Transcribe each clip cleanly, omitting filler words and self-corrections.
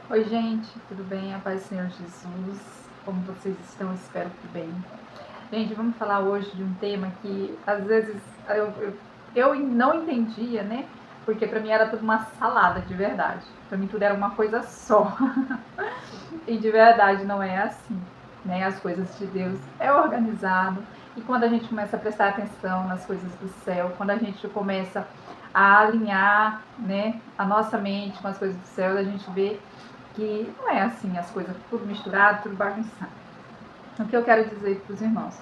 Oi, gente, tudo bem? A paz do Senhor Jesus. Como vocês estão? Espero que bem. Gente, vamos falar hoje de um tema que às vezes eu não entendia, né? Porque pra mim era tudo uma salada de verdade. Pra mim tudo era uma coisa só. E de verdade não é assim, né? As coisas de Deus é organizado. E quando a gente começa a prestar atenção nas coisas do céu, quando a gente começa a alinhar, né, a nossa mente com as coisas do céu, a gente vê que não é assim as coisas, tudo misturado, tudo bagunçado. O que eu quero dizer para os irmãos?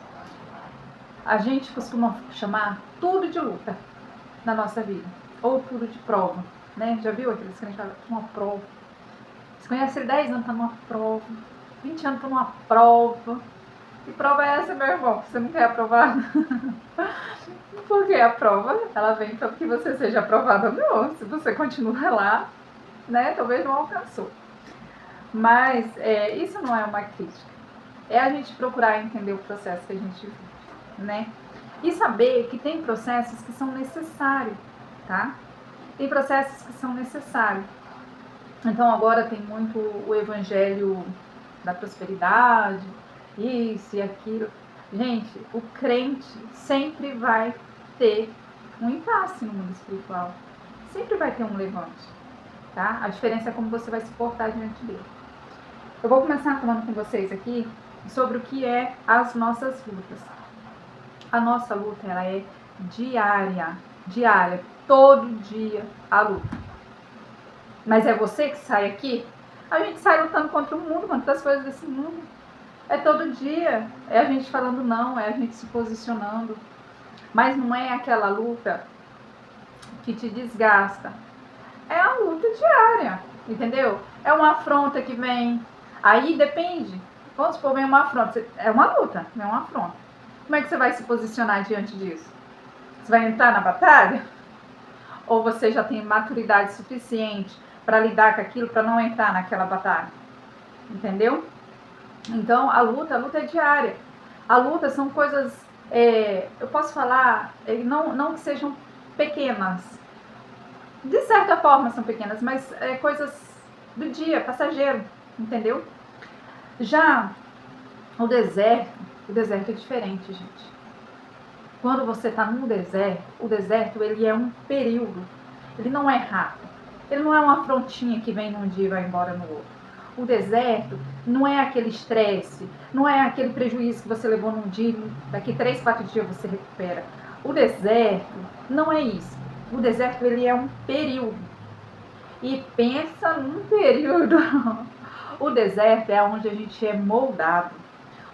A gente costuma chamar tudo de luta na nossa vida, ou tudo de prova, né? Já viu aqueles que a gente fala, uma prova? Você conhece ele 10 anos, tá numa prova, 20 anos, tá numa prova. Que prova é essa, meu irmão? Você não quer aprovar? Porque a prova, ela vem para que você seja aprovado ou não. Se você continua lá, né, talvez não alcançou. Mas isso não é uma crítica. É a gente procurar entender o processo que a gente vive, né? E saber que tem processos que são necessários, tá? Tem processos que são necessários. Então agora tem muito o evangelho da prosperidade, isso e aquilo. Gente, o crente sempre vai ter um impasse no mundo espiritual. Sempre vai ter um levante, tá? A diferença é como você vai se portar diante dele. Eu vou começar falando com vocês aqui sobre o que é as nossas lutas. A nossa luta, ela é diária, todo dia a luta. Mas é você que sai aqui? A gente sai lutando contra o mundo, contra as coisas desse mundo. É todo dia, é a gente falando não, é a gente se posicionando. Mas não é aquela luta que te desgasta. É a luta diária, entendeu? É uma afronta que vem. Aí depende. Vamos supor, vem uma afronta. É uma luta, não é uma afronta. Como é que você vai se posicionar diante disso? Você vai entrar na batalha? Ou você já tem maturidade suficiente para lidar com aquilo, para não entrar naquela batalha? Entendeu? Então, a luta é diária. A luta são coisas, eu posso falar, não que sejam pequenas. De certa forma são pequenas, mas coisas do dia, passageiro, entendeu? Já o deserto é diferente, gente. Quando você está no deserto, o deserto ele é um período, ele não é rápido. Ele não é uma frontinha que vem num dia e vai embora no outro. O deserto não é aquele estresse, não é aquele prejuízo que você levou num dia, daqui 3, 4 dias você recupera. O deserto não é isso. O deserto ele é um período. E pensa num período. O deserto é onde a gente é moldado.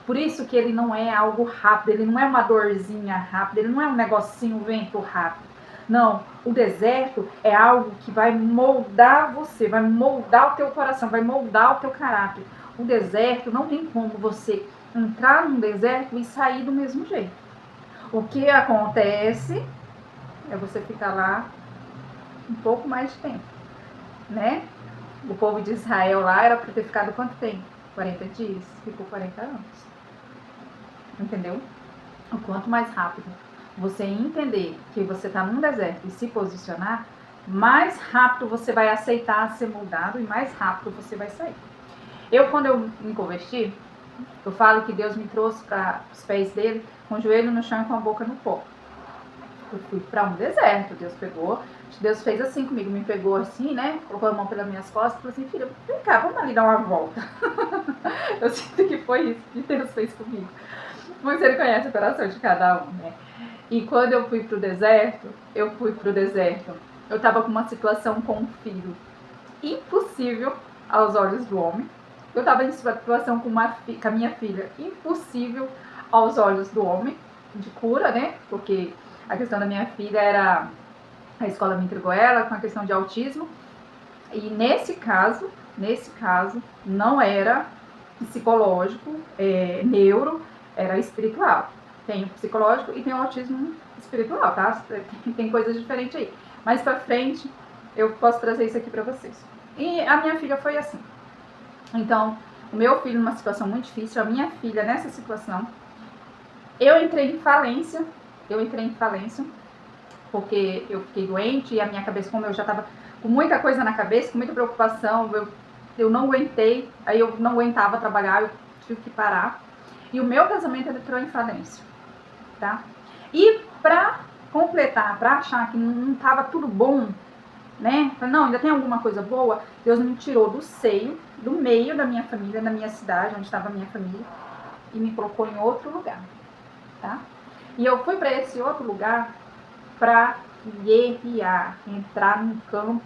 Por isso que ele não é algo rápido, ele não é uma dorzinha rápida, ele não é um negocinho vento rápido. Não, o deserto é algo que vai moldar você, vai moldar o teu coração, vai moldar o teu caráter. O deserto não tem como você entrar num deserto e sair do mesmo jeito. O que acontece é você ficar lá um pouco mais de tempo, né? O povo de Israel lá era para ter ficado quanto tempo? 40 dias, ficou 40 anos. Entendeu? O quanto mais rápido você entender que você está num deserto e se posicionar, mais rápido você vai aceitar ser moldado e mais rápido você vai sair. Quando eu me converti, eu falo que Deus me trouxe para os pés dele com o joelho no chão e com a boca no pó. Eu fui para um deserto, Deus fez assim comigo, me pegou assim, né? Colocou a mão pelas minhas costas e falou assim, filha, vem cá, vamos ali dar uma volta. Eu sinto que foi isso que Deus fez comigo. Mas ele conhece o coração de cada um, né? E quando eu fui pro deserto, eu estava com uma situação com um filho impossível aos olhos do homem. Eu estava em situação com a minha filha impossível aos olhos do homem, de cura, né? Porque a questão da minha filha era... A escola me entregou ela com a questão de autismo. E nesse caso, não era psicológico, neuro, era espiritual. Tem o psicológico e tem o autismo espiritual, tá? Tem coisas diferentes aí. Mais pra frente, eu posso trazer isso aqui pra vocês. E a minha filha foi assim. Então, o meu filho numa situação muito difícil, a minha filha nessa situação. Eu entrei em falência, porque eu fiquei doente e a minha cabeça, como eu já tava com muita coisa na cabeça, com muita preocupação, eu não aguentei, aí eu não aguentava trabalhar, eu tive que parar. E o meu casamento entrou em falência, tá? E pra completar, pra achar que não tava tudo bom, né? Não, ainda tem alguma coisa boa, Deus me tirou do seio, do meio da minha família, da minha cidade, onde estava a minha família, e me colocou em outro lugar, tá? E eu fui para esse outro lugar para guerrear, entrar num campo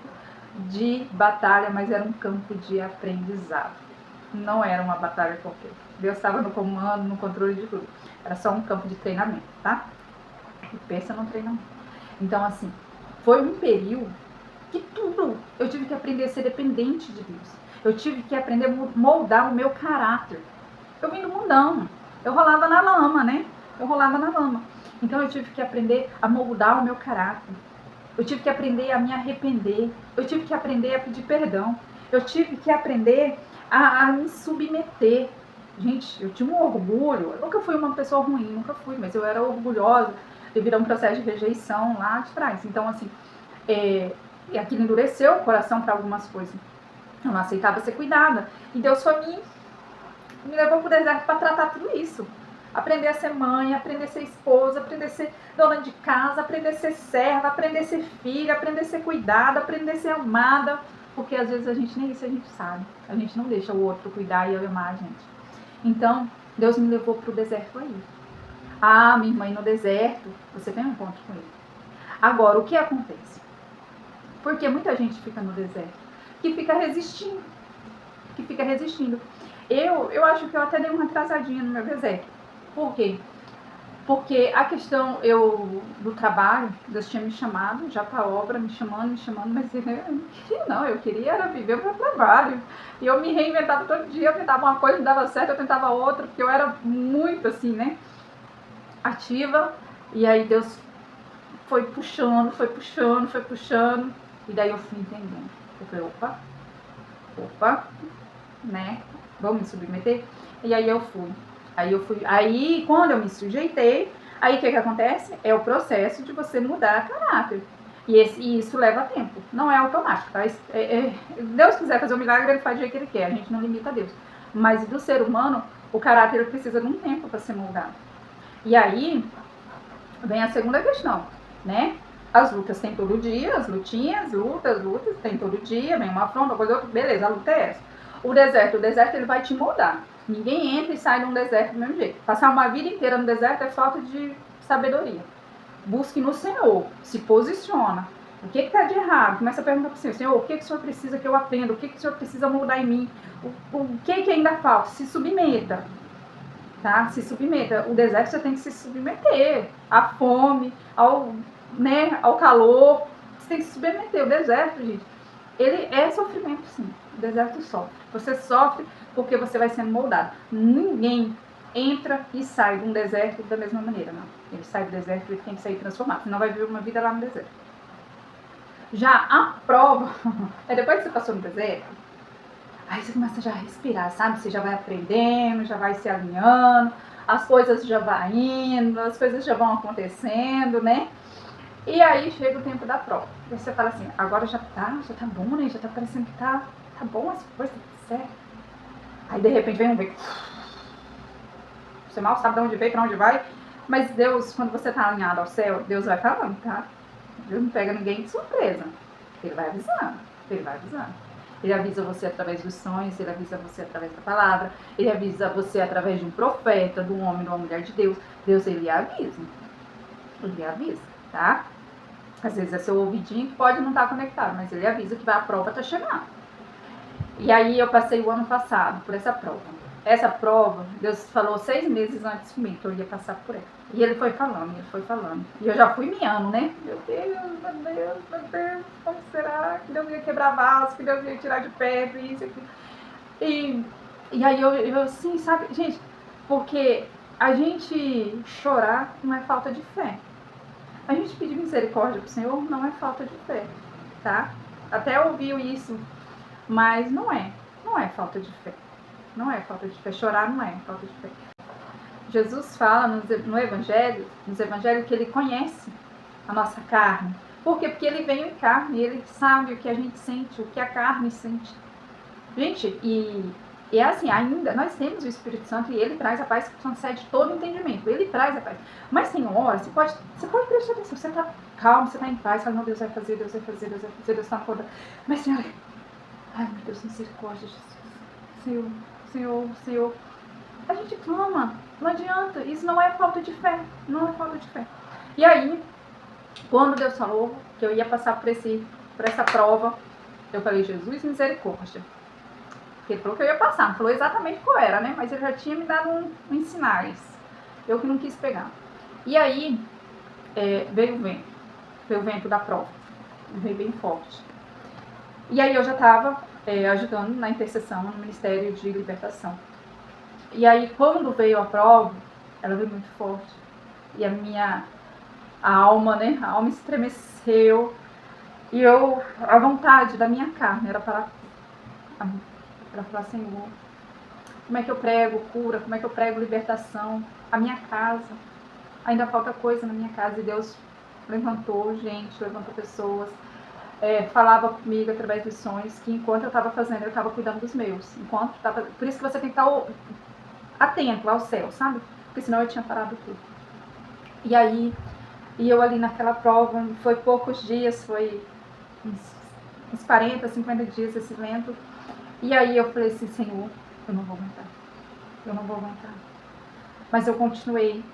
de batalha, mas era um campo de aprendizado. Não era uma batalha qualquer. Deus estava no comando, no controle de tudo. Era só um campo de treinamento, tá? E pensa no treinamento. Então, assim, foi um período que tudo eu tive que aprender a ser dependente de Deus. Eu tive que aprender a moldar o meu caráter. Eu vim do mundão. Eu rolava na lama, né? Eu rolava na lama. Então eu tive que aprender a moldar o meu caráter. Eu tive que aprender a me arrepender. Eu tive que aprender a pedir perdão. Eu tive que aprender a me submeter. Gente, eu tinha um orgulho. Eu nunca fui uma pessoa ruim, nunca fui, mas eu era orgulhosa devido a um processo de rejeição lá de trás. Então, assim, e aquilo endureceu o coração para algumas coisas. Eu não aceitava ser cuidada. E Deus foi me levou para o deserto para tratar tudo isso. Aprender a ser mãe, aprender a ser esposa, aprender a ser dona de casa, aprender a ser serva, aprender a ser filha, aprender a ser cuidada, aprender a ser amada. Porque às vezes a gente nem isso a gente sabe. A gente não deixa o outro cuidar e amar a gente. Então, Deus me levou para o deserto aí. Ah, minha irmã, no deserto, você tem um encontro com ele. Agora, o que acontece? Porque muita gente fica no deserto, que fica resistindo. Eu acho que eu até dei uma atrasadinha no meu deserto. Por quê? Porque a questão do trabalho, Deus tinha me chamado já para a obra, me chamando, mas eu não queria não, eu queria era viver o meu trabalho. E eu me reinventava todo dia, eu tentava uma coisa, não dava certo, eu tentava outra, porque eu era muito assim, né, ativa. E aí Deus foi puxando, e daí eu fui entendendo. Eu falei, opa, né, vamos me submeter? E aí eu fui. Aí quando eu me sujeitei, aí o que acontece? É o processo de você mudar caráter. E isso leva tempo, não é automático, tá? Deus quiser fazer um milagre, ele faz do jeito que ele quer, a gente não limita Deus. Mas do ser humano, o caráter precisa de um tempo para ser moldado. E aí vem a segunda questão, né? As lutas tem todo dia, as lutinhas, lutas, tem todo dia, vem uma afronta, coisa outra, beleza, a luta é essa. O deserto ele vai te moldar. Ninguém entra e sai de um deserto do mesmo jeito. Passar uma vida inteira no deserto é falta de sabedoria. Busque no Senhor, se posiciona. O que está de errado? Começa a perguntar para o Senhor, Senhor, o que o Senhor precisa que eu aprenda? O que o Senhor precisa mudar em mim? O que ainda falta? Se submeta. Tá? Se submeta. O deserto você tem que se submeter à fome, ao calor. Você tem que se submeter. O deserto, gente, ele é sofrimento, sim. O deserto sofre. Você sofre porque você vai sendo moldado. Ninguém entra e sai de um deserto da mesma maneira, não. Ele sai do deserto, ele tem que sair transformado, senão vai viver uma vida lá no deserto. Já a prova, é depois que você passou no deserto, aí você começa já a respirar, sabe? Você já vai aprendendo, já vai se alinhando, as coisas já vão indo, as coisas já vão acontecendo, né? E aí chega o tempo da prova. E você fala assim, agora já tá bom, né? Já tá parecendo que tá bom as coisas, tá certo. Aí de repente vem um vento. Você mal sabe de onde veio, pra onde vai. Mas Deus, quando você tá alinhado ao céu, Deus vai falando, tá? Deus não pega ninguém de surpresa. Ele vai avisando. Ele avisa você através dos sonhos, ele avisa você através da palavra, ele avisa você através de um profeta, de um homem, de uma mulher de Deus. Deus, ele avisa. Ele avisa, tá? Às vezes é seu ouvidinho que pode não estar conectado, mas ele avisa que a prova tá chegando. E aí eu passei o ano passado por essa prova. Essa prova, Deus falou 6 meses antes de mim que eu ia passar por ela. E ele foi falando. E eu já fui miando, né? Meu Deus, como será? Que Deus ia quebrar vaso, que Deus ia tirar de perto, isso, aquilo. E aí eu assim, sabe? Gente, porque a gente chorar não é falta de fé. A gente pedir misericórdia pro Senhor não é falta de fé, tá? Até ouviu isso, mas não é falta de fé. Não é falta de fé. Chorar não é falta de fé. Jesus fala no Evangelho, que ele conhece a nossa carne. Por quê? Porque ele veio em carne, ele sabe o que a gente sente, o que a carne sente. Gente, e é assim, ainda nós temos o Espírito Santo e ele traz a paz que transcende todo entendimento. Ele traz a paz. Mas tem hora, você pode prestar atenção, você tá calmo, você tá em paz, fala, não, Deus vai fazer, Deus vai fazer, Deus vai fazer, Deus tá no conta. Mas, Senhora, ai, meu Deus, misericórdia, Jesus. Senhor, Senhor, Senhor. A gente clama, não adianta. Isso não é falta de fé, não é falta de fé. E aí, quando Deus falou que eu ia passar por essa prova, eu falei, Jesus, misericórdia. Porque ele falou que eu ia passar, não falou exatamente qual era, né? Mas ele já tinha me dado uns sinais. Eu que não quis pegar. E aí, veio o vento da prova. Veio bem forte. E aí eu já estava ajudando na intercessão, no Ministério de Libertação. E aí, quando veio a prova, ela veio muito forte. E a alma, né? A alma estremeceu. E a vontade da minha carne era para falar, Senhor, como é que eu prego cura? Como é que eu prego libertação? A minha casa, ainda falta coisa na minha casa. E Deus levantou gente, levantou pessoas, falava comigo através dos sonhos, que enquanto eu estava fazendo, eu estava cuidando dos meus. Por isso que você tem que estar atento ao céu, sabe? Porque senão eu tinha parado tudo. E aí, eu ali naquela prova, foi poucos dias, foi uns 40, 50 dias esse vento. E aí eu falei assim, Senhor, eu não vou aguentar. Eu não vou aguentar. Mas eu continuei,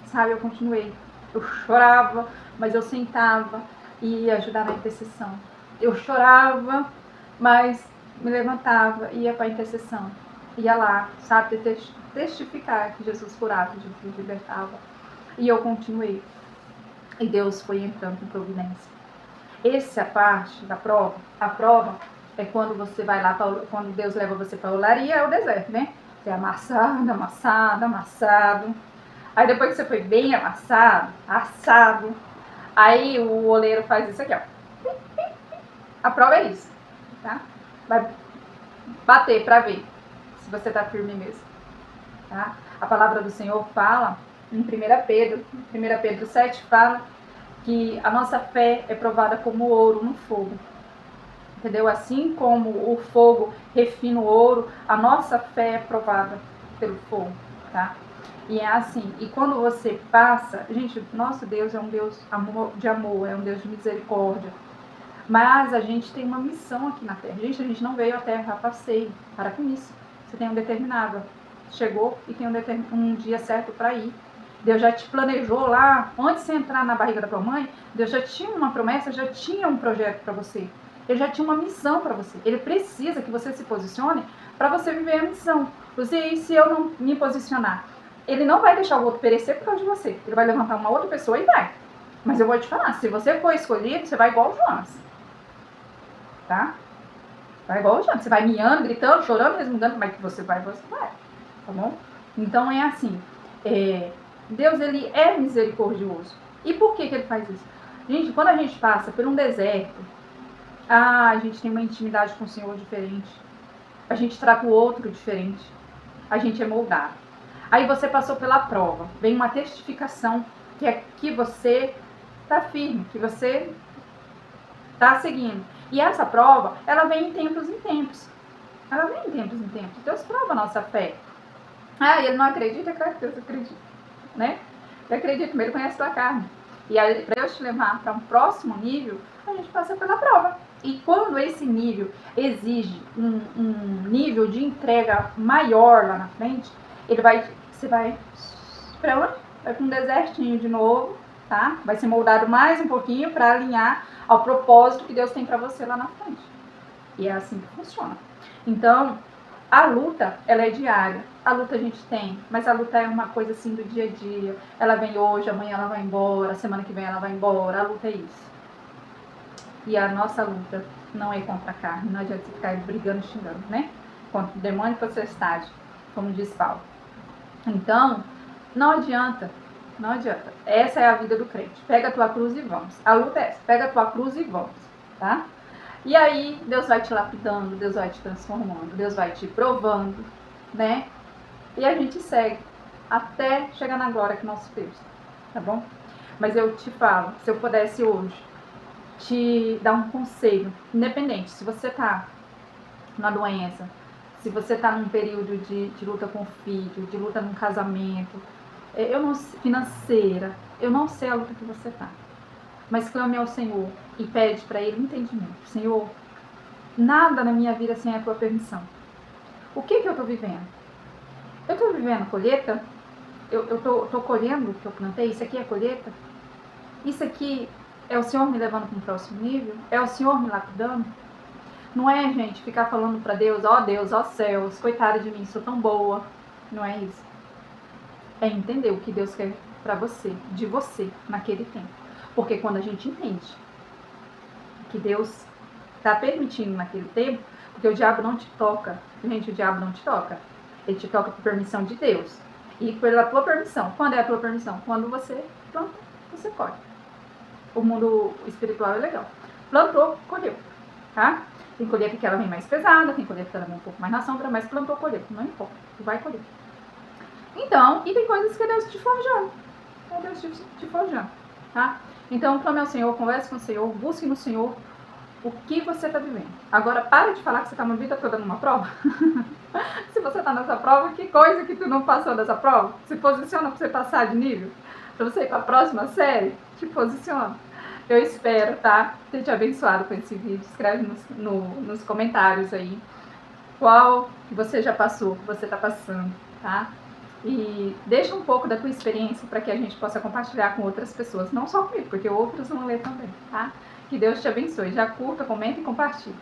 sabe? Eu continuei. Eu chorava, mas eu sentava e ia ajudar na intercessão. Eu chorava, mas me levantava e ia para a intercessão. Ia lá, sabe? Testificar que Jesus curava, Jesus libertava. E eu continuei. E Deus foi entrando com providência. Essa parte da prova, a prova é quando você vai lá, quando Deus leva você para a olaria, é o deserto, né? Você é amassado, amassado, amassado. Aí depois que você foi bem amassado, assado, aí o oleiro faz isso aqui, ó. A prova é isso, tá? Vai bater para ver se você tá firme mesmo, tá? A palavra do Senhor fala em 1 Pedro 7 fala que a nossa fé é provada como ouro no fogo. Entendeu? Assim como o fogo refina o ouro, a nossa fé é provada pelo fogo, tá? E é assim, e quando você passa, gente, nosso Deus é um Deus de amor, é um Deus de misericórdia, mas a gente tem uma missão aqui na Terra. Gente, a gente não veio à Terra a passeio, para com isso. Você tem um determinado, chegou e tem um dia certo para ir. Deus já te planejou lá, antes de você entrar na barriga da tua mãe, Deus já tinha uma promessa, já tinha um projeto para você. Ele já tinha uma missão para você. Ele precisa que você se posicione para você viver a missão. E se eu não me posicionar? Ele não vai deixar o outro perecer por causa de você. Ele vai levantar uma outra pessoa e vai. Mas eu vou te falar, se você for escolhido, você vai igual o Jonas. Tá? Vai igual o Jonas. Você vai miando, gritando, chorando, resmungando, como é que você vai? Você vai. Tá bom? Então é assim. Deus, ele é misericordioso. E por que ele faz isso? Gente, quando a gente passa por um deserto, a gente tem uma intimidade com o Senhor diferente. A gente trata o outro diferente. A gente é moldado. Aí você passou pela prova. Vem uma testificação que é que você está firme, que você está seguindo. E essa prova, ela vem em tempos em tempos. Ela vem em tempos em tempos. Deus prova a nossa fé. Ah, ele não acredita? Claro que Deus acredita. Né? Eu acredito, ele conhece tua carne. E aí, para Deus te levar para um próximo nível, a gente passa pela prova. E quando esse nível exige um nível de entrega maior lá na frente, você vai para onde? Vai para um desertinho de novo, tá? Vai ser moldado mais um pouquinho para alinhar ao propósito que Deus tem para você lá na frente. E é assim que funciona. Então, a luta, ela é diária. A luta a gente tem, mas a luta é uma coisa assim do dia a dia. Ela vem hoje, amanhã ela vai embora, semana que vem ela vai embora. A luta é isso. E a nossa luta não é contra a carne, não adianta você ficar brigando e xingando, né? Contra o demônio e potestade, como diz Paulo. Então, não adianta, não adianta. Essa é a vida do crente. Pega a tua cruz e vamos. A luta é essa, pega a tua cruz e vamos, tá? E aí, Deus vai te lapidando, Deus vai te transformando, Deus vai te provando, né? E a gente segue até chegar na glória que nosso Deus, tá bom? Mas eu te falo, se eu pudesse hoje te dar um conselho, independente, se você tá na doença, se você está num período de luta com o filho, de luta num casamento, financeira, eu não sei a luta que você está. Mas clame ao Senhor e pede para Ele entendimento. Senhor, nada na minha vida sem a tua permissão. O que eu estou vivendo? Eu estou vivendo colheita? Eu estou colhendo o que eu plantei? Isso aqui é colheita? Isso aqui é o Senhor me levando para um próximo nível? É o Senhor me lapidando? Não é, gente, ficar falando para Deus, ó céus, coitada de mim, sou tão boa. Não é isso. É entender o que Deus quer para você, de você, naquele tempo. Porque quando a gente entende que Deus está permitindo naquele tempo, porque o diabo não te toca. Gente, o diabo não te toca. Ele te toca por permissão de Deus. E pela tua permissão. Quando é a tua permissão? Quando você planta, você colhe. O mundo espiritual é legal. Plantou, colheu. Tá? Tem colheita que ela vem mais pesada, tem colheita que ela vem um pouco mais na sombra, mas plantou, colheu. Não importa, tu vai colher. Então, e tem coisas que é Deus te forjando. É Deus te forjando, tá? Então, clame ao Senhor, converse com o Senhor, busque no Senhor o que você está vivendo. Agora, para de falar que você está uma vida toda numa prova. Se você está nessa prova, que coisa que tu não passou nessa prova? Se posiciona para você passar de nível? Para você ir para a próxima série? Te posiciona. Eu espero, tá? Ter te abençoado com esse vídeo. Escreve nos comentários aí qual que você já passou, que você está passando, tá? E deixa um pouco da tua experiência para que a gente possa compartilhar com outras pessoas. Não só comigo, porque outros vão ler também, tá? Que Deus te abençoe. Já curta, comenta e compartilha.